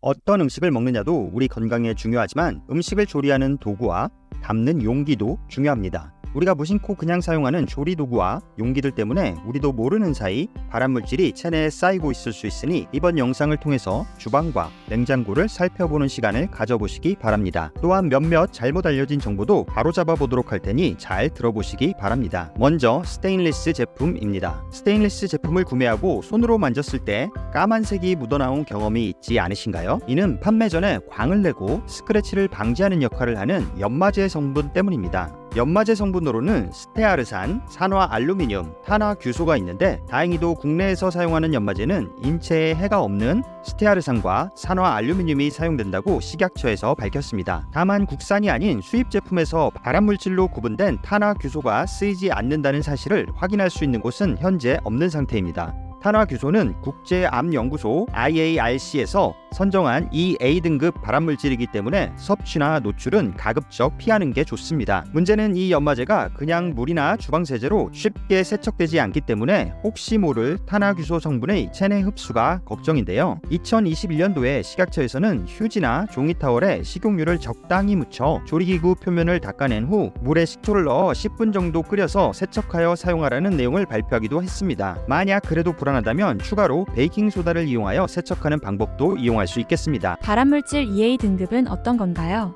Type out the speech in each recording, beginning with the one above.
어떤 음식을 먹느냐도 우리 건강에 중요하지만 음식을 조리하는 도구와 담는 용기도 중요합니다. 우리가 무심코 그냥 사용하는 조리 도구와 용기들 때문에 우리도 모르는 사이 발암물질이 체내에 쌓이고 있을 수 있으니 이번 영상을 통해서 주방과 냉장고를 살펴보는 시간을 가져보시기 바랍니다. 또한 몇몇 잘못 알려진 정보도 바로잡아 보도록 할 테니 잘 들어보시기 바랍니다. 먼저 스테인리스 제품입니다. 스테인리스 제품을 구매하고 손으로 만졌을 때 까만색이 묻어나온 경험이 있지 않으신가요? 이는 판매 전에 광을 내고 스크래치를 방지하는 역할을 하는 연마제 성분 때문입니다. 연마제 성분으로는 스테아르산, 산화 알루미늄, 탄화규소가 있는데 다행히도 국내에서 사용하는 연마제는 인체에 해가 없는 스테아르산과 산화 알루미늄이 사용된다고 식약처에서 밝혔습니다. 다만 국산이 아닌 수입 제품에서 발암물질로 구분된 탄화규소가 쓰이지 않는다는 사실을 확인할 수 있는 곳은 현재 없는 상태입니다. 탄화규소는 국제암연구소 IARC에서 선정한 EA 등급 발암물질이기 때문에 섭취나 노출은 가급적 피하는 게 좋습니다. 문제는 이 연마제가 그냥 물이나 주방세제로 쉽게 세척되지 않기 때문에 혹시 모를 탄화규소 성분의 체내 흡수가 걱정인데요. 2021년도에 식약처에서는 휴지나 종이타월에 식용유를 적당히 묻혀 조리기구 표면을 닦아낸 후 물에 식초를 넣어 10분 정도 끓여서 세척하여 사용하라는 내용을 발표하기도 했습니다. 만약 그래도 불안하다면 추가로 베이킹소다를 이용하여 세척하는 방법도 이용할 수 있겠습니다. 발암물질 EA 등급은 어떤 건가요?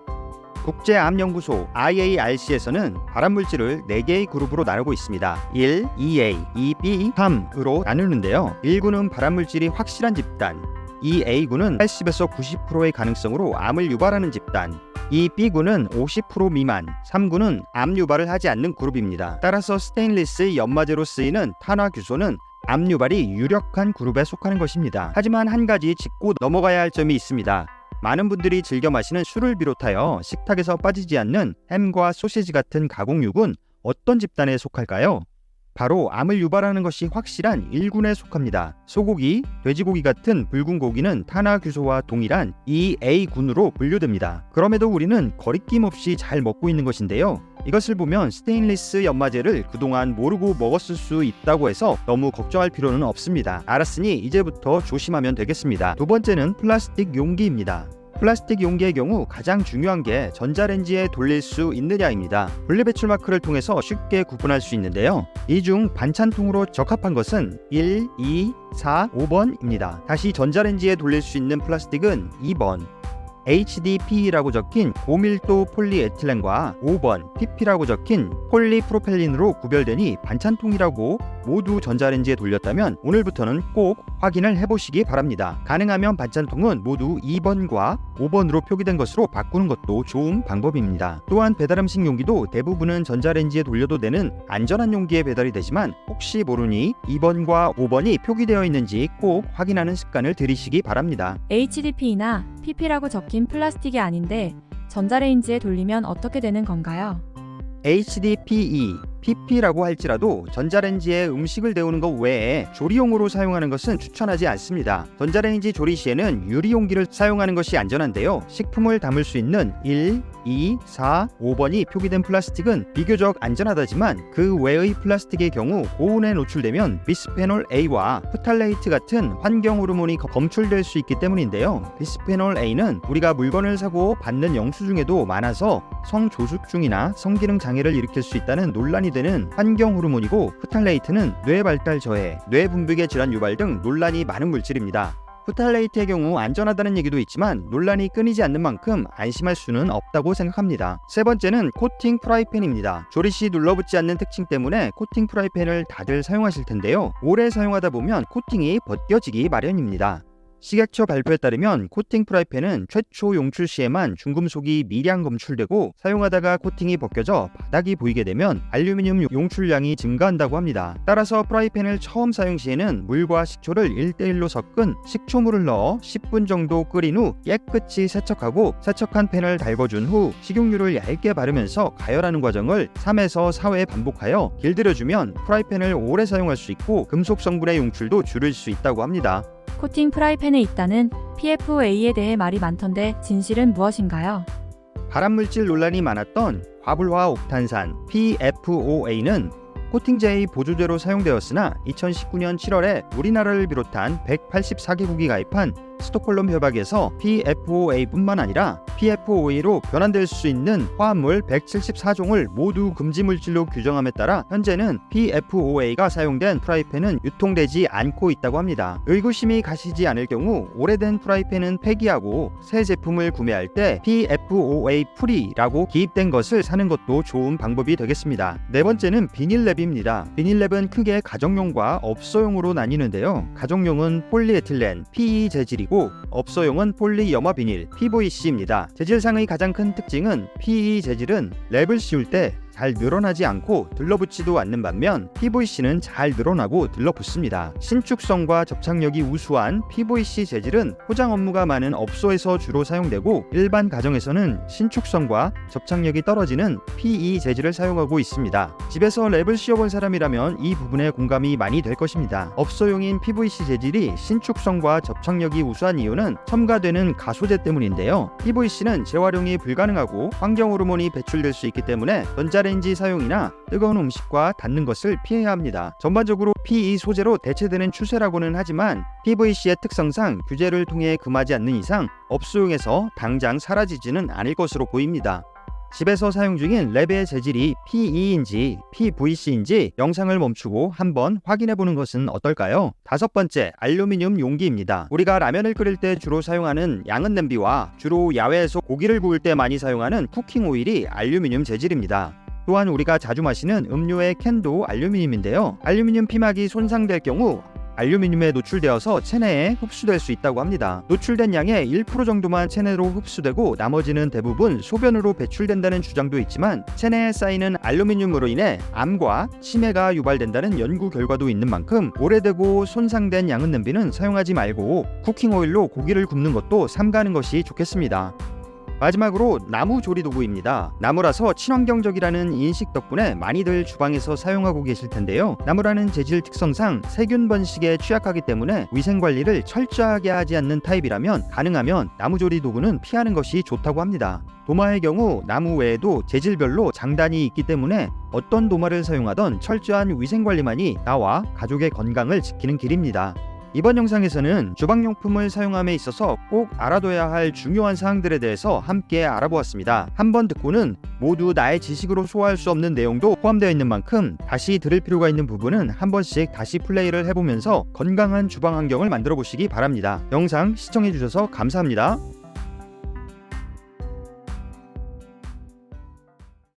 국제암연구소 IARC에서는 발암물질을 4개의 그룹으로 나누고 있습니다. 1, 2A, 2B, 3으로 나누는데요. 1구는 발암물질이 확실한 집단, 2A구는 80에서 90%의 가능성으로 암을 유발하는 집단, 2B구는 50% 미만, 3구는 암 유발을 하지 않는 그룹입니다. 따라서 스테인리스 연마제로 쓰이는 탄화규소는 암 유발이 유력한 그룹에 속하는 것입니다. 하지만 한 가지 짚고 넘어가야 할 점이 있습니다. 많은 분들이 즐겨 마시는 술을 비롯하여 식탁에서 빠지지 않는 햄과 소시지 같은 가공육은 어떤 집단에 속할까요? 바로 암을 유발하는 것이 확실한 1군에 속합니다. 소고기, 돼지고기 같은 붉은 고기는 탄화규소와 동일한 2A군으로 분류됩니다. 그럼에도 우리는 거리낌 없이 잘 먹고 있는 것인데요. 이것을 보면 스테인리스 연마제를 그동안 모르고 먹었을 수 있다고 해서 너무 걱정할 필요는 없습니다. 알았으니 이제부터 조심하면 되겠습니다. 두 번째는 플라스틱 용기입니다. 플라스틱 용기의 경우 가장 중요한 게 전자레인지에 돌릴 수 있느냐입니다. 분리배출 마크를 통해서 쉽게 구분할 수 있는데요. 이 중 반찬통으로 적합한 것은 1, 2, 4, 5번입니다. 다시 전자레인지에 돌릴 수 있는 플라스틱은 2번 HDPE라고 적힌 고밀도 폴리에틸렌과 5번 PP라고 적힌 폴리프로펠린으로 구별되니 반찬통이라고 모두 전자레인지에 돌렸다면 오늘부터는 꼭 확인을 해보시기 바랍니다. 가능하면 반찬통은 모두 2번과 5번으로 표기된 것으로 바꾸는 것도 좋은 방법입니다. 또한 배달음식 용기도 대부분은 전자레인지에 돌려도 되는 안전한 용기에 배달이 되지만 혹시 모르니 2번과 5번이 표기되어 있는지 꼭 확인하는 습관을 들이시기 바랍니다. HDPE나 PP라고 적힌 플라스틱이 아닌데 전자레인지에 돌리면 어떻게 되는 건가요? HDPE, PP라고 할지라도 전자레인지에 음식을 데우는 것 외에 조리용으로 사용하는 것은 추천하지 않습니다. 전자레인지 조리 시에는 유리용기를 사용하는 것이 안전한데요. 식품을 담을 수 있는 1, 2, 4, 5번이 표기된 플라스틱은 비교적 안전하다지만 그 외의 플라스틱의 경우 고온에 노출되면 비스페놀 A와 프탈레이트 같은 환경 호르몬이 검출될 수 있기 때문인데요. 비스페놀 A는 우리가 물건을 사고 받는 영수증에도 많아서 성조숙증이나 성기능 장애를 일으킬 수 있다는 논란이 되는 환경 호르몬이고 프탈레이트는 뇌 발달 저해, 뇌 분비계 질환 유발 등 논란이 많은 물질입니다. 프탈레이트의 경우 안전하다는 얘기도 있지만 논란이 끊이지 않는 만큼 안심할 수는 없다고 생각합니다. 세 번째는 코팅 프라이팬입니다. 조리 시 눌러붙지 않는 특징 때문에 코팅 프라이팬을 다들 사용하실 텐데요. 오래 사용하다 보면 코팅이 벗겨지기 마련입니다. 식약처 발표에 따르면 코팅 프라이팬은 최초 용출 시에만 중금속이 미량 검출되고 사용하다가 코팅이 벗겨져 바닥이 보이게 되면 알루미늄 용출량이 증가한다고 합니다. 따라서 프라이팬을 처음 사용 시에는 물과 식초를 1:1로 섞은 식초물을 넣어 10분 정도 끓인 후 깨끗이 세척하고 세척한 팬을 달궈준 후 식용유를 얇게 바르면서 가열하는 과정을 3에서 4회 반복하여 길들여주면 프라이팬을 오래 사용할 수 있고 금속 성분의 용출도 줄일 수 있다고 합니다. 코팅 프라이팬에 있다는 PFOA에 대해 말이 많던데 진실은 무엇인가요? 발암물질 논란이 많았던 과불화 옥탄산 PFOA는 코팅제의 보조제로 사용되었으나 2019년 7월에 우리나라를 비롯한 184개국이 가입한 스톡홀름 협약에서 PFOA뿐만 아니라 PFOA로 변환될 수 있는 화합물 174종을 모두 금지 물질로 규정함에 따라 현재는 PFOA가 사용된 프라이팬은 유통되지 않고 있다고 합니다. 의구심이 가시지 않을 경우 오래된 프라이팬은 폐기하고 새 제품을 구매할 때 PFOA 프리라고 기입된 것을 사는 것도 좋은 방법이 되겠습니다. 네 번째는 비닐랩입니다. 비닐랩은 크게 가정용과 업소용으로 나뉘는데요. 가정용은 폴리에틸렌, PE 재질이고 업소용은 폴리염화 비닐, PVC입니다. 재질상의 가장 큰 특징은 PE 재질은 랩을 씌울 때 잘 늘어나지 않고 들러붙지도 않는 반면 PVC는 잘 늘어나고 들러붙습니다. 신축성과 접착력이 우수한 PVC 재질은 포장 업무가 많은 업소에서 주로 사용되고 일반 가정에서는 신축성과 접착력이 떨어지는 PE 재질을 사용하고 있습니다. 집에서 랩을 씌워본 사람이라면 이 부분에 공감이 많이 될 것입니다. 업소용인 PVC 재질이 신축성과 접착력이 우수한 이유는 첨가되는 가소제 때문인데요. PVC는 재활용이 불가능하고 환경 호르몬이 배출될 수 있기 때문에 전자레인지 사용이나 뜨거운 음식과 닿는 것을 피해야 합니다. 전반적으로 PE 소재로 대체되는 추세라고는 하지만 PVC의 특성상 규제를 통해 금하지 않는 이상 업소용에서 당장 사라지지는 않을 것으로 보입니다. 집에서 사용 중인 랩의 재질이 PE인지 PVC인지 영상을 멈추고 한번 확인해보는 것은 어떨까요? 다섯 번째, 알루미늄 용기입니다. 우리가 라면을 끓일 때 주로 사용하는 양은 냄비와 주로 야외에서 고기를 구울 때 많이 사용하는 쿠킹 오일이 알루미늄 재질입니다. 또한 우리가 자주 마시는 음료의 캔도 알루미늄인데요. 알루미늄 피막이 손상될 경우 알루미늄에 노출되어서 체내에 흡수될 수 있다고 합니다. 노출된 양의 1% 정도만 체내로 흡수되고 나머지는 대부분 소변으로 배출된다는 주장도 있지만 체내에 쌓이는 알루미늄으로 인해 암과 치매가 유발된다는 연구 결과도 있는 만큼 오래되고 손상된 양은 냄비는 사용하지 말고 쿠킹 오일로 고기를 굽는 것도 삼가는 것이 좋겠습니다. 마지막으로 나무 조리 도구입니다. 나무라서 친환경적이라는 인식 덕분에 많이들 주방에서 사용하고 계실 텐데요. 나무라는 재질 특성상 세균 번식에 취약하기 때문에 위생 관리를 철저하게 하지 않는 타입이라면 가능하면 나무 조리 도구는 피하는 것이 좋다고 합니다. 도마의 경우 나무 외에도 재질별로 장단이 있기 때문에 어떤 도마를 사용하던 철저한 위생 관리만이 나와 가족의 건강을 지키는 길입니다. 이번 영상에서는 주방용품을 사용함에 있어서 꼭 알아둬야 할 중요한 사항들에 대해서 함께 알아보았습니다. 한번 듣고는 모두 나의 지식으로 소화할 수 없는 내용도 포함되어 있는 만큼 다시 들을 필요가 있는 부분은 한 번씩 다시 플레이를 해보면서 건강한 주방 환경을 만들어 보시기 바랍니다. 영상 시청해주셔서 감사합니다.